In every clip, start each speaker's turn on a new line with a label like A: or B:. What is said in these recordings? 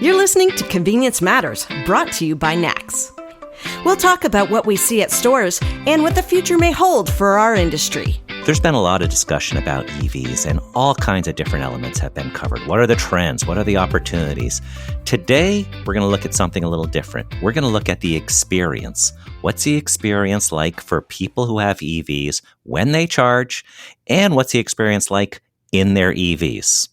A: You're listening to Convenience Matters, brought to you by NACS. We'll talk about what we see at stores and what the future may hold for our industry.
B: There's been a lot of discussion about EVs, and all kinds of different elements have been covered. What are the trends? What are the opportunities? Today, we're going to look at something a little different. We're going to look at the experience. What's the experience like for people who have EVs when they charge, and what's the experience like in their EVs?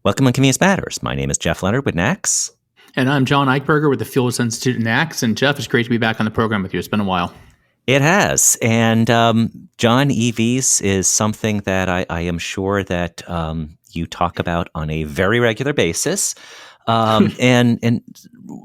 B: Welcome to Convenience Matters. My name is Jeff Lenard with NACS.
C: And I'm John Eichberger with the Fuels Institute at NACS. And Jeff, it's great to be back on the program with you. It's been a while.
B: It has. And John, EVs is something that I am sure that you talk about on a very regular basis. And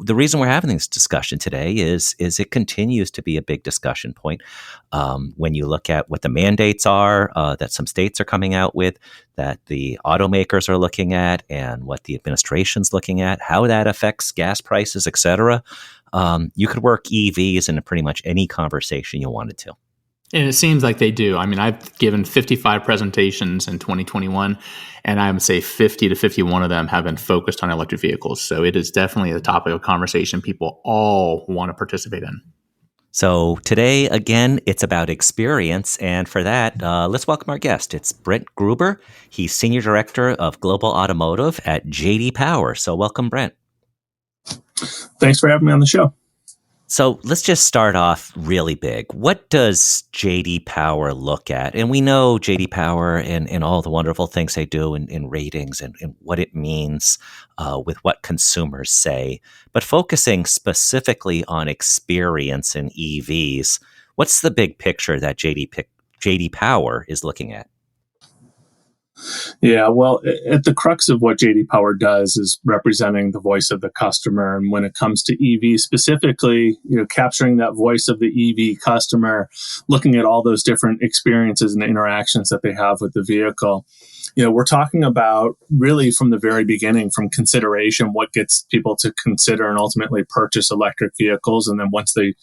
B: the reason we're having this discussion today is it continues to be a big discussion point. When you look at what the mandates are that some states are coming out with, that the automakers are looking at, and what the administration's looking at, how that affects gas prices, et cetera. You could work EVs into pretty much any conversation you wanted to.
C: And it seems like they do. I mean, I've given 55 presentations in 2021, and I would say 50 to 51 of them have been focused on electric vehicles. So it is definitely a topic of conversation people all want to participate in.
B: So today, again, it's about experience. And for that, let's welcome our guest. It's Brent Gruber. He's Senior Director of Global Automotive at J.D. Power. So welcome, Brent.
D: Thanks for having me on the show.
B: So let's just start off really big. What does J.D. Power look at? And we know J.D. Power and all the wonderful things they do in ratings and what it means with what consumers say. But focusing specifically on experience in EVs, what's the big picture that J.D. Power is looking at?
D: Yeah, well, at the crux of what J.D. Power does is representing the voice of the customer. And when it comes to EV specifically, capturing that voice of the EV customer, looking at all those different experiences and interactions that they have with the vehicle. We're talking about really from the very beginning, from consideration, what gets people to consider and ultimately purchase electric vehicles. And then once they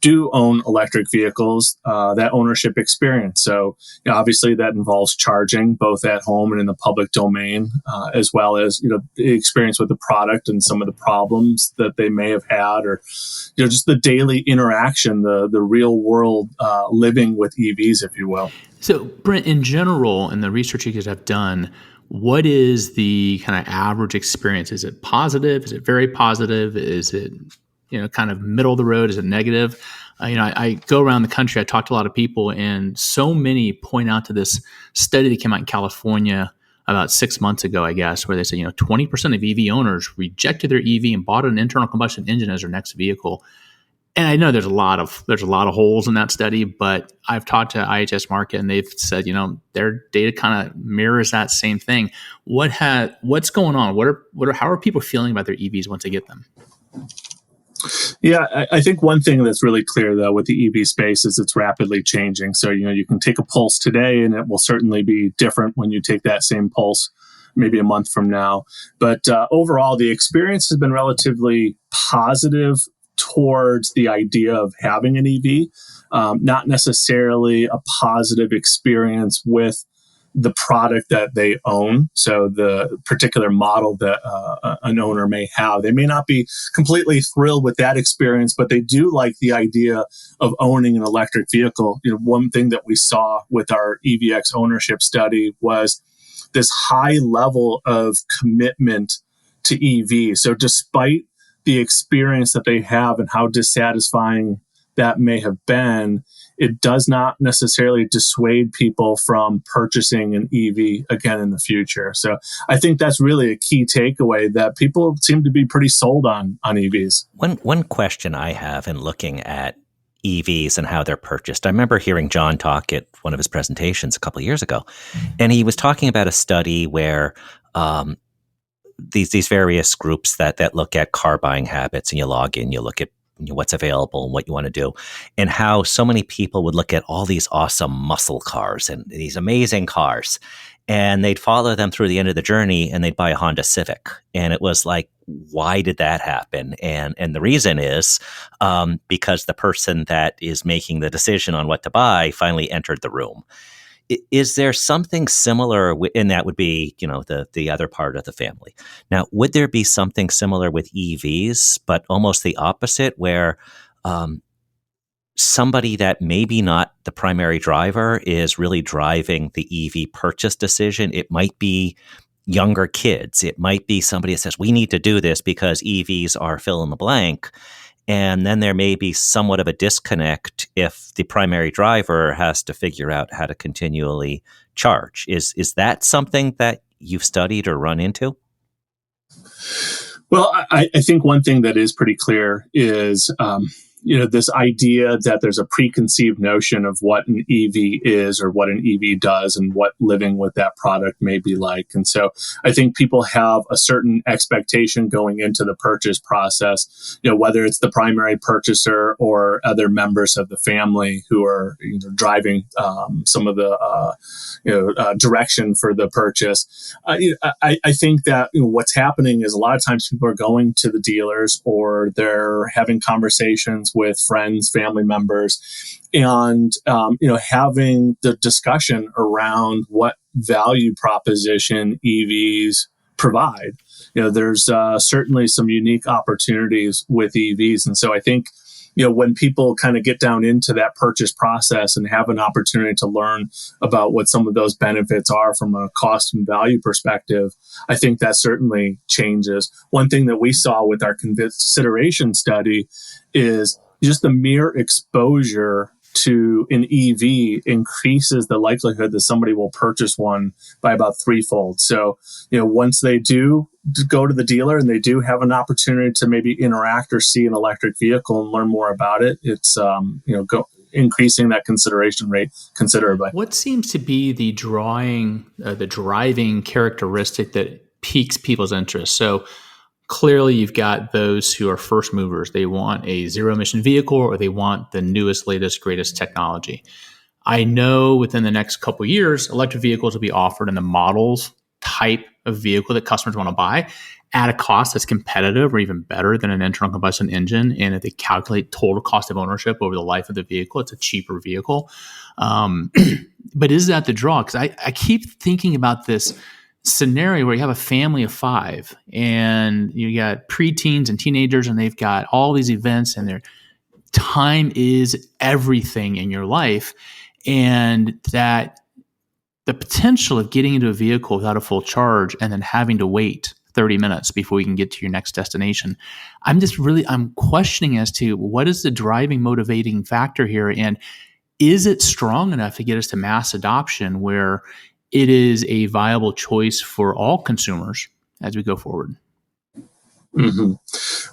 D: do own electric vehicles, that ownership experience. So obviously that involves charging both at home and in the public domain, as well as, the experience with the product and some of the problems that they may have had, or, just the daily interaction, the real world living with EVs, if you will.
C: So Brent, in general, in the research you guys have done, what is the kind of average experience? Is it positive? Is it very positive? Is it kind of middle of the road? Is it negative? I go around the country, I talk to a lot of people, and so many point out to this study that came out in California about 6 months ago, I guess, where they said, 20% of EV owners rejected their EV and bought an internal combustion engine as their next vehicle. And I know there's a lot of holes in that study, but I've talked to IHS Markit, and they've said, their data kind of mirrors that same thing. What's going on? How are people feeling about their EVs once they get them?
D: Yeah, I think one thing that's really clear, though, with the EV space is it's rapidly changing. So, you can take a pulse today, and it will certainly be different when you take that same pulse maybe a month from now. But overall, the experience has been relatively positive towards the idea of having an EV, not necessarily a positive experience with the product that they own. So the particular model that an owner may have, they may not be completely thrilled with that experience, but they do like the idea of owning an electric vehicle. One thing that we saw with our EVX ownership study was this high level of commitment to EV. So despite the experience that they have and how dissatisfying that may have been, it does not necessarily dissuade people from purchasing an EV again in the future. So I think that's really a key takeaway, that people seem to be pretty sold on EVs.
B: One question I have in looking at EVs and how they're purchased. I remember hearing John talk at one of his presentations a couple of years ago, and he was talking about a study where these various groups that look at car buying habits, and you log in, you look at what's available and what you want to do, and how so many people would look at all these awesome muscle cars and these amazing cars, and they'd follow them through the end of the journey, and they'd buy a Honda Civic. And it was like, why did that happen? And the reason is because the person that is making the decision on what to buy finally entered the room. Is there something similar, and that would be, the other part of the family. Now, would there be something similar with EVs, but almost the opposite, where somebody that maybe not the primary driver is really driving the EV purchase decision? It might be younger kids. It might be somebody that says, we need to do this because EVs are fill in the blank. And then there may be somewhat of a disconnect if the primary driver has to figure out how to continually charge. Is that something that you've studied or run into?
D: Well, I think one thing that is pretty clear is, this idea that there's a preconceived notion of what an EV is or what an EV does and what living with that product may be like. And so I think people have a certain expectation going into the purchase process, whether it's the primary purchaser or other members of the family who are driving some of the direction for the purchase. I think that what's happening is a lot of times people are going to the dealers or they're having conversations with friends, family members, and having the discussion around what value proposition EVs provide. There's certainly some unique opportunities with EVs, and so I think when people kind of get down into that purchase process and have an opportunity to learn about what some of those benefits are from a cost and value perspective, I think that certainly changes. One thing that we saw with our consideration study is just the mere exposure to an EV increases the likelihood that somebody will purchase one by about threefold. So, once they do go to the dealer and they do have an opportunity to maybe interact or see an electric vehicle and learn more about it, it's, increasing that consideration rate considerably.
C: What seems to be the driving characteristic that piques people's interest? So clearly you've got those who are first movers. They want a zero emission vehicle or they want the newest, latest, greatest technology. I know within the next couple of years, electric vehicles will be offered in the models type of vehicle that customers want to buy at a cost that's competitive or even better than an internal combustion engine. And if they calculate total cost of ownership over the life of the vehicle, it's a cheaper vehicle. But is that the draw? Because I keep thinking about this scenario where you have a family of 5 and you got preteens and teenagers and they've got all these events and their time is everything in your life, and that the potential of getting into a vehicle without a full charge and then having to wait 30 minutes before you can get to your next destination. I'm questioning as to what is the driving motivating factor here, and is it strong enough to get us to mass adoption where it is a viable choice for all consumers as we go forward?
D: Mm-hmm.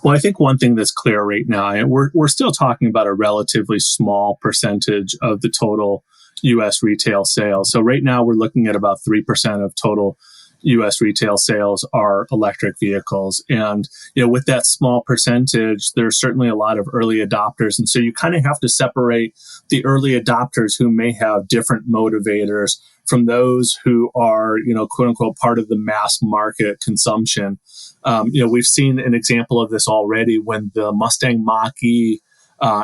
D: Well, I think one thing that's clear right now, and we're still talking about a relatively small percentage of the total U.S. retail sales. So right now we're looking at about 3% of total U.S. retail sales are electric vehicles. And, with that small percentage, there's certainly a lot of early adopters. And so you kind of have to separate the early adopters who may have different motivators from those who are, quote unquote, part of the mass market consumption. We've seen an example of this already when the Mustang Mach-E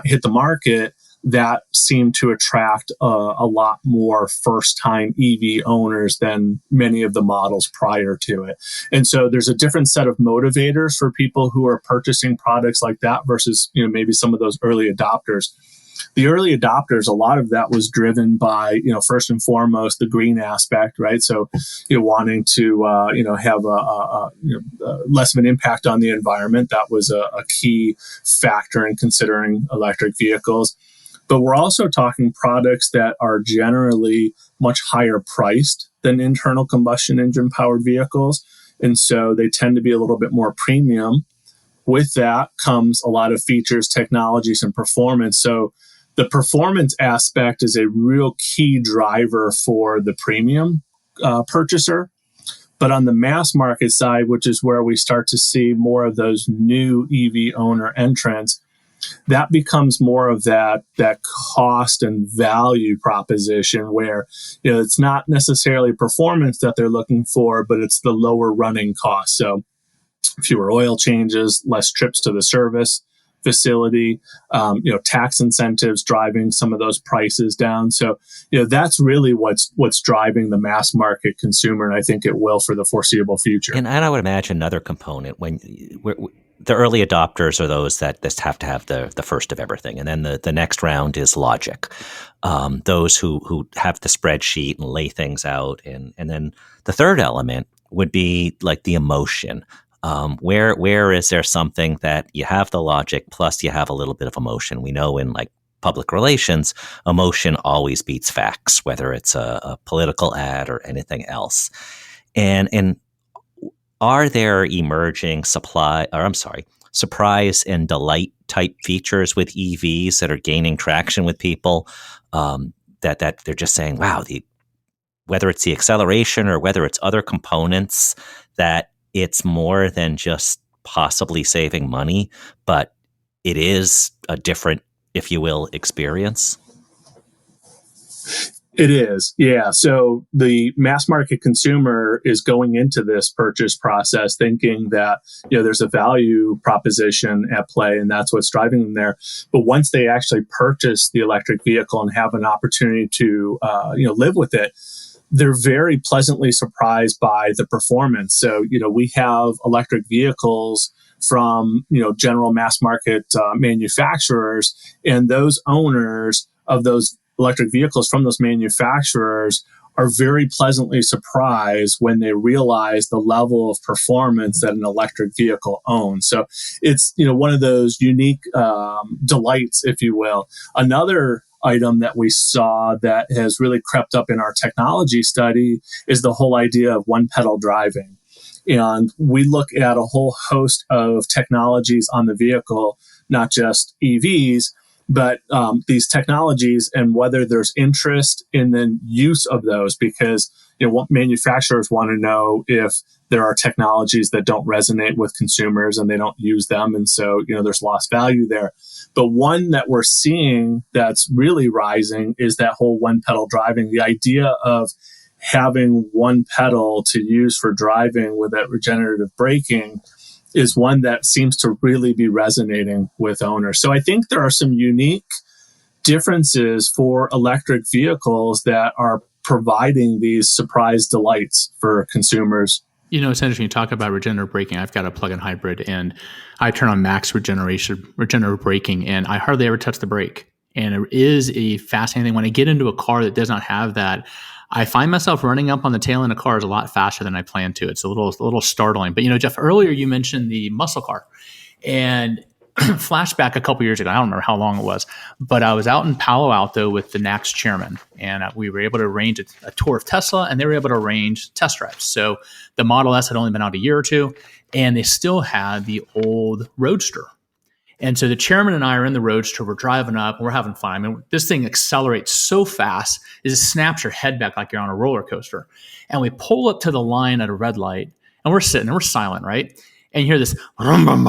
D: hit the market. That seemed to attract a lot more first-time EV owners than many of the models prior to it. And so there's a different set of motivators for people who are purchasing products like that versus, maybe some of those early adopters. The early adopters, a lot of that was driven by, first and foremost, the green aspect, right? So, wanting to, have less of an impact on the environment. That was a key factor in considering electric vehicles. But we're also talking products that are generally much higher priced than internal combustion engine powered vehicles. And so they tend to be a little bit more premium. With that comes a lot of features, technologies, and performance. So the performance aspect is a real key driver for the premium purchaser. But on the mass market side, which is where we start to see more of those new EV owner entrants, that becomes more of that cost and value proposition where, it's not necessarily performance that they're looking for, but it's the lower running cost. So fewer oil changes, less trips to the service facility, tax incentives driving some of those prices down. So, that's really what's driving the mass market consumer, and I think it will for the foreseeable future.
B: And I would imagine another component when the early adopters are those that just have to have the first of everything, and then the next round is logic. Those who have the spreadsheet and lay things out, and then the third element would be like the emotion. Where is there something that you have the logic plus you have a little bit of emotion? We know in like public relations, emotion always beats facts, whether it's a political ad or anything else. And are there emerging surprise and delight type features with EVs that are gaining traction with people, that they're just saying, wow, whether it's the acceleration or whether it's other components, that it's more than just possibly saving money, but it is a different, if you will, experience?
D: It is, yeah. So the mass market consumer is going into this purchase process thinking that, there's a value proposition at play, and that's what's driving them there. But once they actually purchase the electric vehicle and have an opportunity to, live with it, they're very pleasantly surprised by the performance. So, we have electric vehicles from, general mass market manufacturers, and those owners of those electric vehicles from those manufacturers are very pleasantly surprised when they realize the level of performance that an electric vehicle owns. So it's, one of those unique delights, if you will. Another item that we saw that has really crept up in our technology study is the whole idea of one pedal driving. And we look at a whole host of technologies on the vehicle, not just EVs, but these technologies, and whether there's interest in the use of those, because what manufacturers want to know if there are technologies that don't resonate with consumers and they don't use them, and so there's lost value there. But one that we're seeing that's really rising is that whole one pedal driving. The idea of having one pedal to use for driving with that regenerative braking is one that seems to really be resonating with owners. So I think there are some unique differences for electric vehicles that are providing these surprise delights for consumers.
C: It's interesting you talk about regenerative braking. I've got a plug-in hybrid, and I turn on max regenerative braking, and I hardly ever touch the brake. And it is a fascinating thing. When I get into a car that does not have that, I find myself running up on the tail end of cars a lot faster than I plan to. It's a little startling. But Jeff, earlier you mentioned the muscle car, and flashback a couple years ago. I don't remember how long it was, but I was out in Palo Alto with the NACS chairman, and we were able to arrange a tour of Tesla, and they were able to arrange test drives. So the Model S had only been out a year or two, and they still had the old Roadster. And so the chairman and I are in the Roadster, we're driving up, and we're having fun. I mean, this thing accelerates so fast, it just snaps your head back like you're on a roller coaster. And we pull up to the line at a red light, and we're sitting, and we're silent, right? And you hear this, and a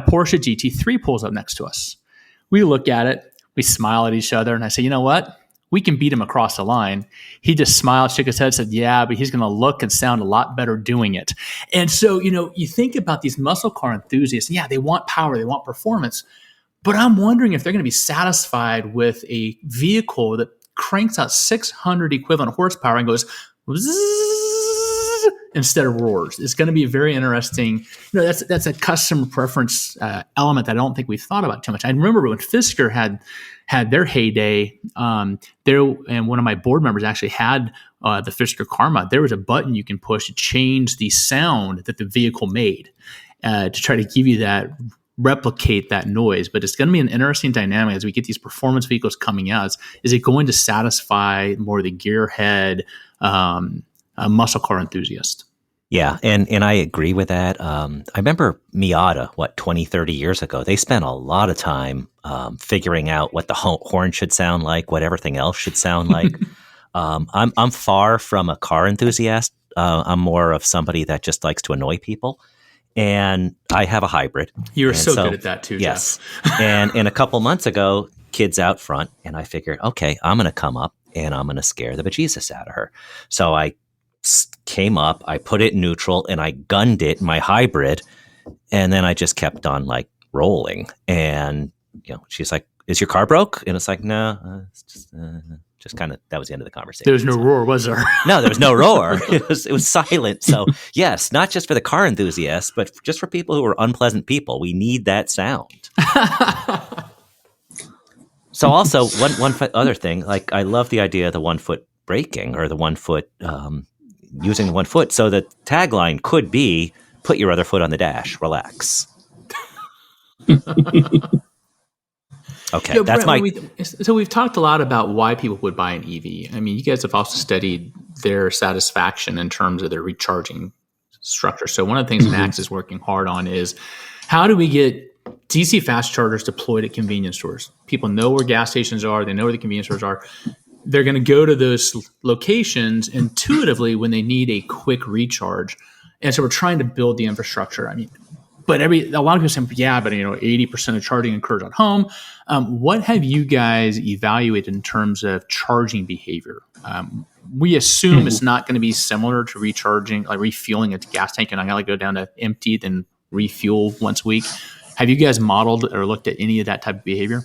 C: Porsche GT3 pulls up next to us. We look at it, we smile at each other, and I say, you know what? We can beat him across the line. He just smiled, shook his head, said, yeah, but he's going to look and sound a lot better doing it. And so, you think about these muscle car enthusiasts, yeah, they want power, they want performance, but I'm wondering if they're going to be satisfied with a vehicle that cranks out 600 equivalent horsepower and goes instead of roars. It's going to be very interesting. That's a customer preference element that I don't think we've thought about too much. I remember when Fisker had their heyday, and one of my board members actually had the Fisker Karma. There was a button you can push to change the sound that the vehicle made to try to give you replicate that noise. But it's going to be an interesting dynamic as we get these performance vehicles coming out. Is it going to satisfy more the gearhead muscle car enthusiast?
B: Yeah, and I agree with that. I remember Miata, 20, 30 years ago, they spent a lot of time figuring out what the horn should sound like, what everything else should sound like. I'm far from a car enthusiast. I'm more of somebody that just likes to annoy people. And I have a hybrid.
C: You're so good at that too,
B: yes.
C: Jeff.
B: And a couple months ago, kids out front, and I figured, okay, I'm going to come up and I'm going to scare the bejesus out of her. So I came up, I put it in neutral, and I gunned it, my hybrid, And then I just kept on like rolling. And, she's like, is your car broke? And it's like, no, it's just kind of, that was the end of the conversation.
C: There was no roar, was there?
B: No, there was no roar. It was silent. So yes, not just for the car enthusiasts, but just for people who are unpleasant people. We need that sound. So also one other thing, like I love the idea of the 1 foot braking or the 1 foot, using the 1 foot. So the tagline could be, put your other foot on the dash, relax. Okay, that's
C: Brent, so we've talked a lot about why people would buy an EV. I mean, you guys have also studied their satisfaction in terms of their recharging structure. So one of the things Max is working hard on is how do we get DC fast chargers deployed at convenience stores? People know where gas stations are. They know where the convenience stores are. They're going to go to those locations intuitively when they need a quick recharge. And so we're trying to build the infrastructure. I mean, but a lot of people say, yeah, but 80% of charging occurs at home. What have you guys evaluated in terms of charging behavior? We assume it's not going to be similar to recharging, like refueling a gas tank, and I got to go down to empty, then refuel once a week. Have you guys modeled or looked at any of that type of behavior?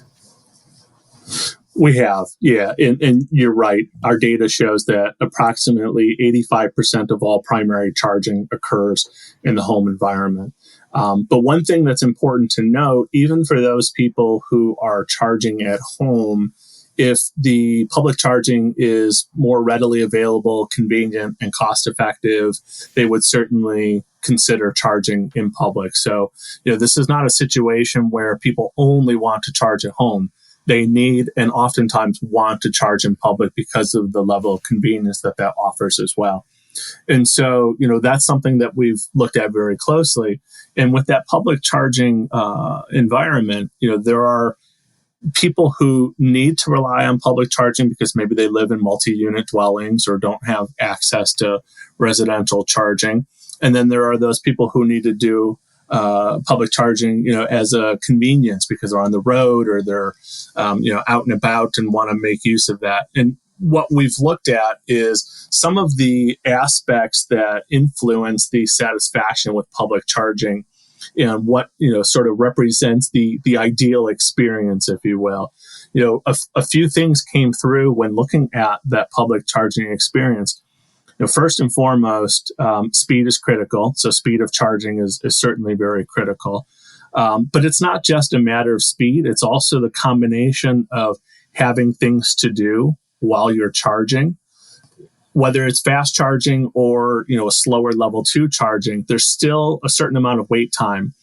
D: We have, yeah. And you're right. Our data shows that approximately 85% of all primary charging occurs in the home environment. But one thing that's important to note, even for those people who are charging at home, if the public charging is more readily available, convenient, and cost effective, they would certainly consider charging in public. So, this is not a situation where people only want to charge at home. They need and oftentimes want to charge in public because of the level of convenience that offers as well. And so, that's something that we've looked at very closely. And with that public charging environment, there are people who need to rely on public charging because maybe they live in multi-unit dwellings or don't have access to residential charging. And then there are those people who need to do public charging, as a convenience because they're on the road or they're, out and about and want to make use of that. And what we've looked at is some of the aspects that influence the satisfaction with public charging and what, sort of represents the ideal experience, if you will. A few things came through when looking at that public charging experience. First and foremost, speed is critical. So speed of charging is certainly very critical. But it's not just a matter of speed. It's also the combination of having things to do while you're charging. Whether it's fast charging or, a slower level 2 charging, there's still a certain amount of wait time.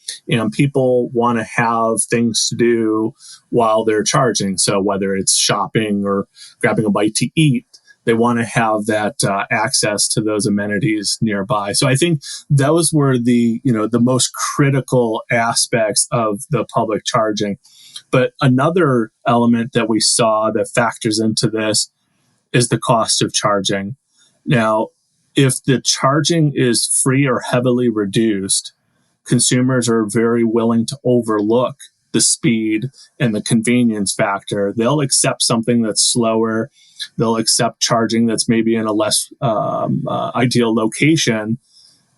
D: People want to have things to do while they're charging. So whether it's shopping or grabbing a bite to eat, they want to have that access to those amenities nearby. So I think those were the most critical aspects of the public charging. But another element that we saw that factors into this is the cost of charging. Now, if the charging is free or heavily reduced, consumers are very willing to overlook the speed and the convenience factor. They'll accept something that's slower. They'll accept charging that's maybe in a less ideal location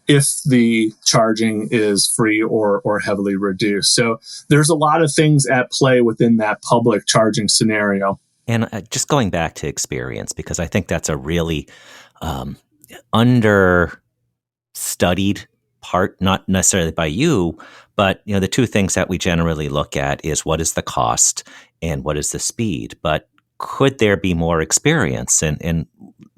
D: if the charging is free or heavily reduced. So there's a lot of things at play within that public charging scenario.
B: And just going back to experience, because I think that's a really understudied part, not necessarily by you, but the two things that we generally look at is what is the cost and what is the speed. But could there be more experience? And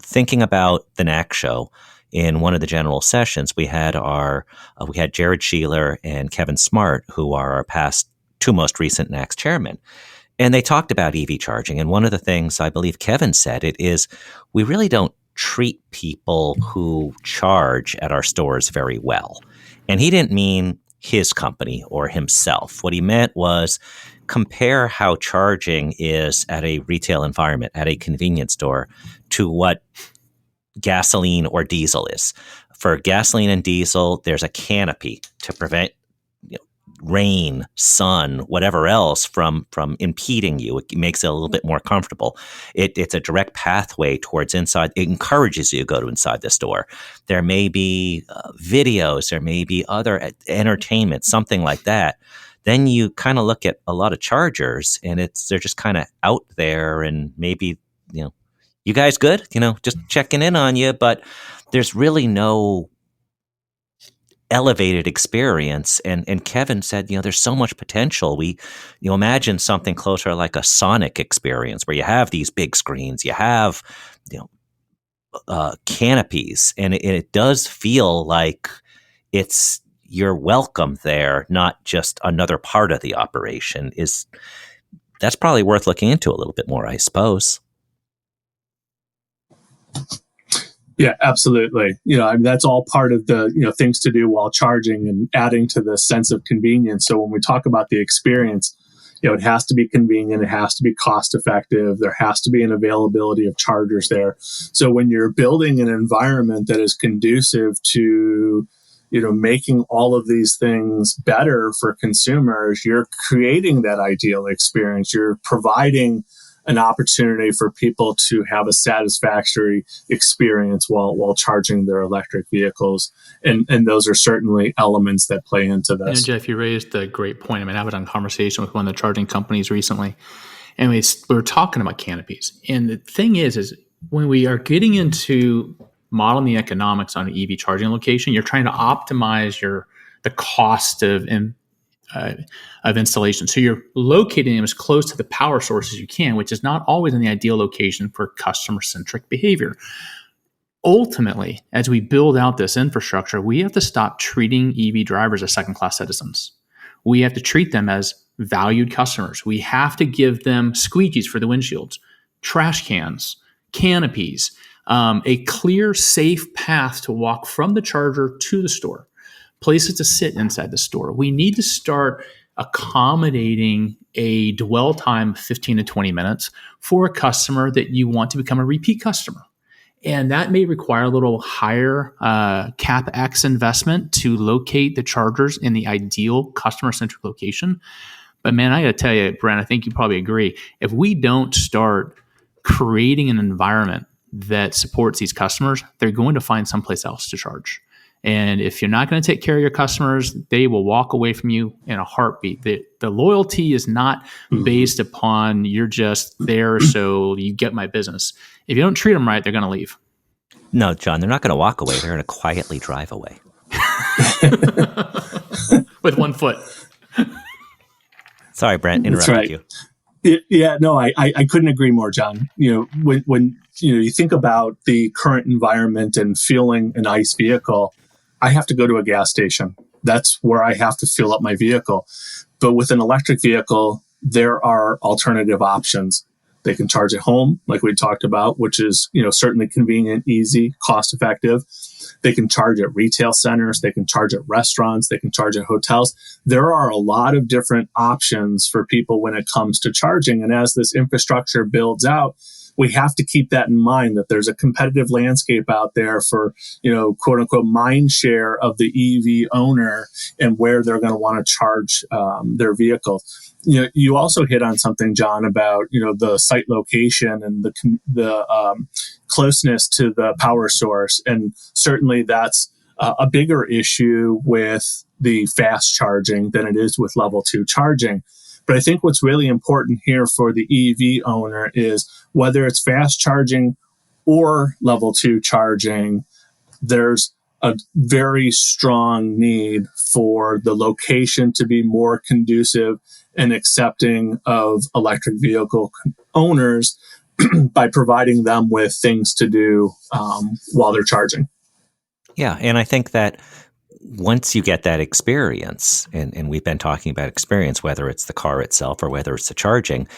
B: thinking about the NAC show, in one of the general sessions, we had Jared Sheeler and Kevin Smart, who are our past two most recent NAC's chairmen. And they talked about EV charging. And one of the things I believe Kevin said it is we really don't treat people who charge at our stores very well. And he didn't mean his company or himself. What he meant was compare how charging is at a retail environment, at a convenience store, to what gasoline or diesel is. For gasoline and diesel, there's a canopy to prevent rain, sun, whatever else from impeding you. It makes it a little bit more comfortable. It's a direct pathway towards inside. It encourages you to go to inside the store. There may be videos, there may be other entertainment, something like that. Then you kind of look at a lot of chargers, and they're just kind of out there, and maybe, you guys good? Just checking in on you, but there's really no elevated experience. And Kevin said, there's so much potential. Imagine something closer like a Sonic experience where you have these big screens, you have, canopies, and it does feel like you're welcome there, not just another part of the operation. That's probably worth looking into a little bit more, I suppose.
D: Yeah, absolutely. That's all part of the, things to do while charging and adding to the sense of convenience. So when we talk about the experience, it has to be convenient. It has to be cost effective. There has to be an availability of chargers there. So when you're building an environment that is conducive to, making all of these things better for consumers, you're creating that ideal experience. You're providing an opportunity for people to have a satisfactory experience while charging their electric vehicles. And those are certainly elements that play into this.
C: Jeff, you raised a great point. I was on conversation with one of the charging companies recently, and we were talking about canopies. And the thing is when we are getting into modeling the economics on an EV charging location, you're trying to optimize the cost of installation. So you're locating them as close to the power source as you can, which is not always in the ideal location for customer-centric behavior. Ultimately, as we build out this infrastructure, we have to stop treating EV drivers as second-class citizens. We have to treat them as valued customers. We have to give them squeegees for the windshields, trash cans, canopies, a clear, safe path to walk from the charger to the store, places to sit inside the store. We need to start accommodating a dwell time of 15 to 20 minutes for a customer that you want to become a repeat customer. And that may require a little higher CapEx investment to locate the chargers in the ideal customer-centric location. But man, I got to tell you, Brent, I think you probably agree. If we don't start creating an environment that supports these customers, they're going to find someplace else to charge. And if you're not going to take care of your customers, they will walk away from you in a heartbeat. The loyalty is not based upon you're just there so you get my business. If you don't treat them right, they're going to leave.
B: No, John, they're not going to walk away. They're going to quietly drive away.
C: With one foot.
B: Sorry, Brent, interrupted you.
D: Yeah, no, I couldn't agree more, John. When you think about the current environment and fueling an ICE vehicle, I have to go to a gas station. That's where I have to fill up my vehicle. But with an electric vehicle, there are alternative options. They can charge at home, like we talked about, which is, certainly convenient, easy, cost effective. They can charge at retail centers. They can charge at restaurants. They can charge at hotels. There are a lot of different options for people when it comes to charging. And as this infrastructure builds out, we have to keep that in mind, that there's a competitive landscape out there for, quote unquote, mind share of the EV owner and where they're going to want to charge their vehicles. You also hit on something, John, about, the site location and the closeness to the power source. And certainly that's a bigger issue with the fast charging than it is with level 2 charging. But I think what's really important here for the EV owner is whether it's fast charging or level 2 charging, there's a very strong need for the location to be more conducive and accepting of electric vehicle owners by providing them with things to do while they're charging.
B: Yeah, and I think that once you get that experience, and we've been talking about experience, whether it's the car itself or whether it's the charging,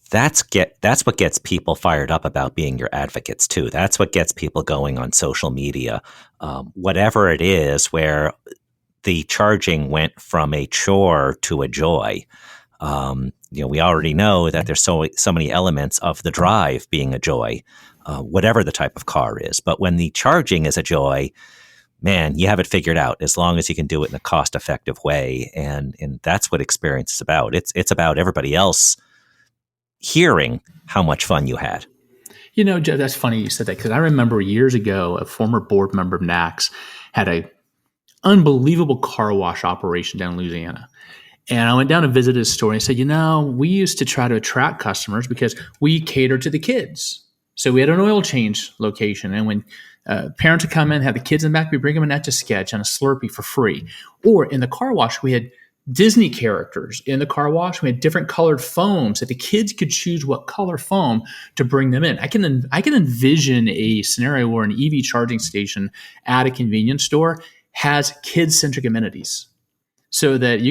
B: that's what gets people fired up about being your advocates too. That's what gets people going on social media, whatever it is, where the charging went from a chore to a joy. We already know that there's so many elements of the drive being a joy, whatever the type of car is. But when the charging is a joy, man, you have it figured out as long as you can do it in a cost-effective way. And that's what experience is about. It's about everybody else hearing how much fun you had.
C: Jeff, that's funny you said that, because I remember years ago, a former board member of NACS had a unbelievable car wash operation down in Louisiana. And I went down to visit his store and he said, we used to try to attract customers because we cater to the kids. So we had an oil change location. And when parents would come in, have the kids in the back, we bring them an Etch-a-Sketch and a Slurpee for free. Or in the car wash, we had Disney characters in the car wash. We had different colored foams that the kids could choose what color foam to bring them in. I can envision a scenario where an EV charging station at a convenience store has kid-centric amenities. So that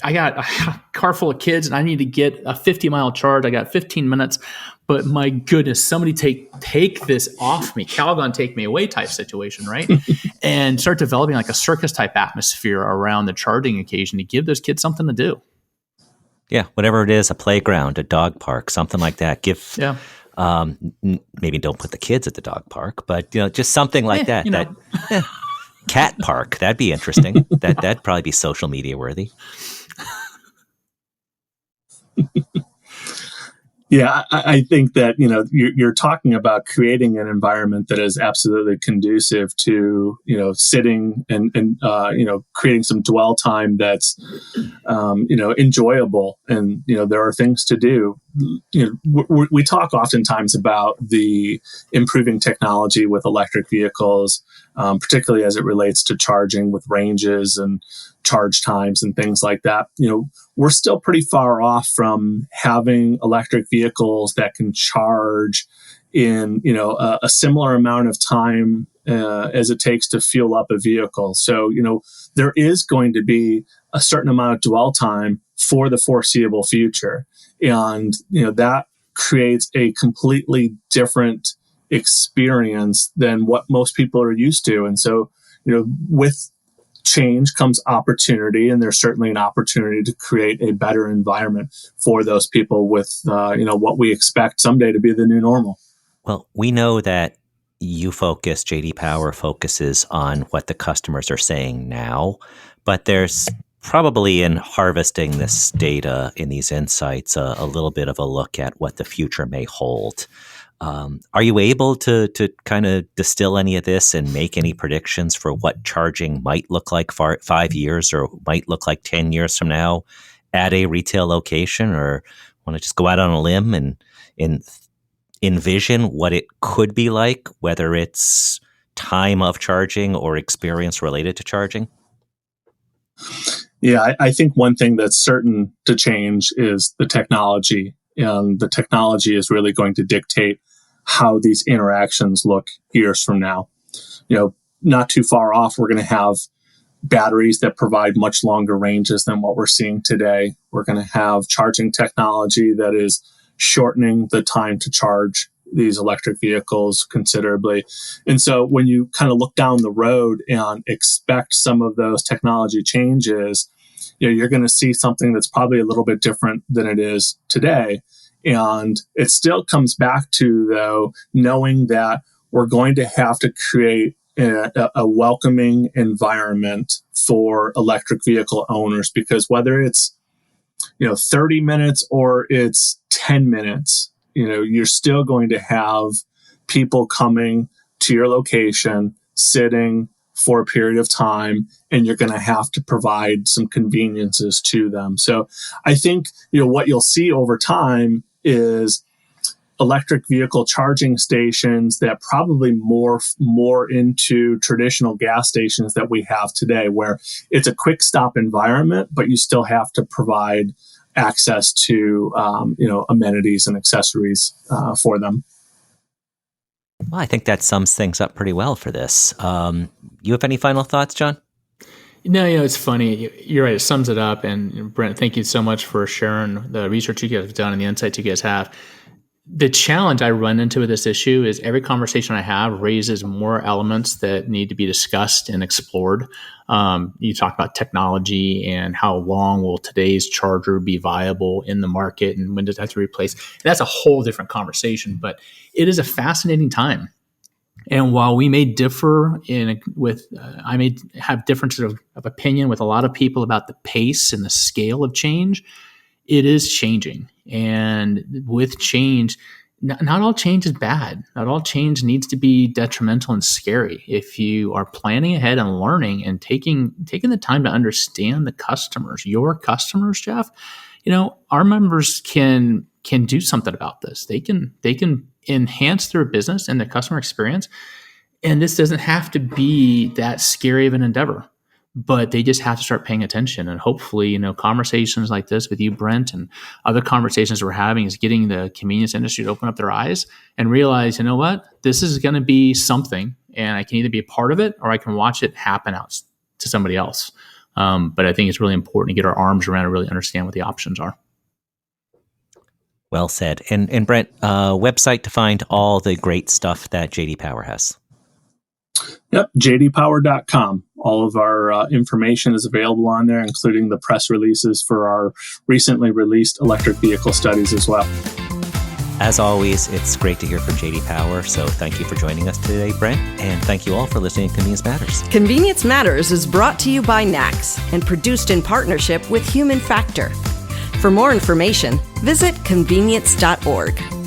C: I got a car full of kids and I need to get a 50-mile charge. I got 15 minutes, but my goodness, somebody take this off me, Calgon take me away type situation, right? And start developing like a circus type atmosphere around the charging occasion to give those kids something to do.
B: Yeah, whatever it is, a playground, a dog park, something like that. Maybe don't put the kids at the dog park, but just something like that. Cat park, that'd be interesting. That'd probably be social media worthy.
D: Yeah, I think that you're talking about creating an environment that is absolutely conducive to sitting and creating some dwell time that's enjoyable, and there are things to do. We talk oftentimes about the improving technology with electric vehicles, particularly as it relates to charging with ranges and charge times and things like that. We're still pretty far off from having electric vehicles that can charge in a similar amount of time as it takes to fuel up a vehicle. So there is going to be a certain amount of dwell time for the foreseeable future, and that creates a completely different experience than what most people are used to. And so with change comes opportunity, and there's certainly an opportunity to create a better environment for those people with what we expect someday to be the new normal.
B: Well, we know that JD Power focuses on what the customers are saying now, but there's probably in harvesting this data in these insights a little bit of a look at what the future may hold. Are you able to kind of distill any of this and make any predictions for what charging might look like 5 years or might look like 10 years from now at a retail location, or want to just go out on a limb and envision what it could be like, whether it's time of charging or experience related to charging?
D: Yeah, I think one thing that's certain to change is the technology, and the technology is really going to dictate how these interactions look years from now. Not too far off, we're going to have batteries that provide much longer ranges than what we're seeing today. We're going to have charging technology that is shortening the time to charge these electric vehicles considerably. And so when you kind of look down the road and expect some of those technology changes, you're going to see something that's probably a little bit different than it is today. And it still comes back to, though, knowing that we're going to have to create a welcoming environment for electric vehicle owners, because whether it's 30 minutes or it's 10 minutes, you're still going to have people coming to your location, sitting for a period of time, and you're going to have to provide some conveniences to them. So I think, what you'll see over time is electric vehicle charging stations that probably morph more into traditional gas stations that we have today, where it's a quick stop environment, but you still have to provide access to amenities and accessories for them.
B: Well, I think that sums things up pretty well for this. You have any final thoughts, John?
C: No, it's funny. You're right. It sums it up. And Brent, thank you so much for sharing the research you guys have done and the insights you guys have. The challenge I run into with this issue is every conversation I have raises more elements that need to be discussed and explored. You talk about technology and how long will today's charger be viable in the market, and when does it have to replace? And that's a whole different conversation, but it is a fascinating time. And while we may differ I may have differences of opinion with a lot of people about the pace and the scale of change, it is changing. And with change, not all change is bad. Not all change needs to be detrimental and scary. If you are planning ahead and learning and taking the time to understand the customers, your customers, Jeff, our members can do something about this. They can enhance their business and their customer experience. And this doesn't have to be that scary of an endeavor, but they just have to start paying attention. And hopefully, conversations like this with you, Brent, and other conversations we're having is getting the convenience industry to open up their eyes and realize, what, this is going to be something, and I can either be a part of it or I can watch it happen out to somebody else. But I think it's really important to get our arms around and really understand what the options are.
B: Well said. And Brent, website to find all the great stuff that JD Power has.
D: Yep, jdpower.com. All of our information is available on there, including the press releases for our recently released electric vehicle studies as well.
B: As always, it's great to hear from JD Power, so thank you for joining us today, Brent, and thank you all for listening to Convenience Matters.
A: Convenience Matters is brought to you by NACS and produced in partnership with Human Factor. For more information, visit convenience.org.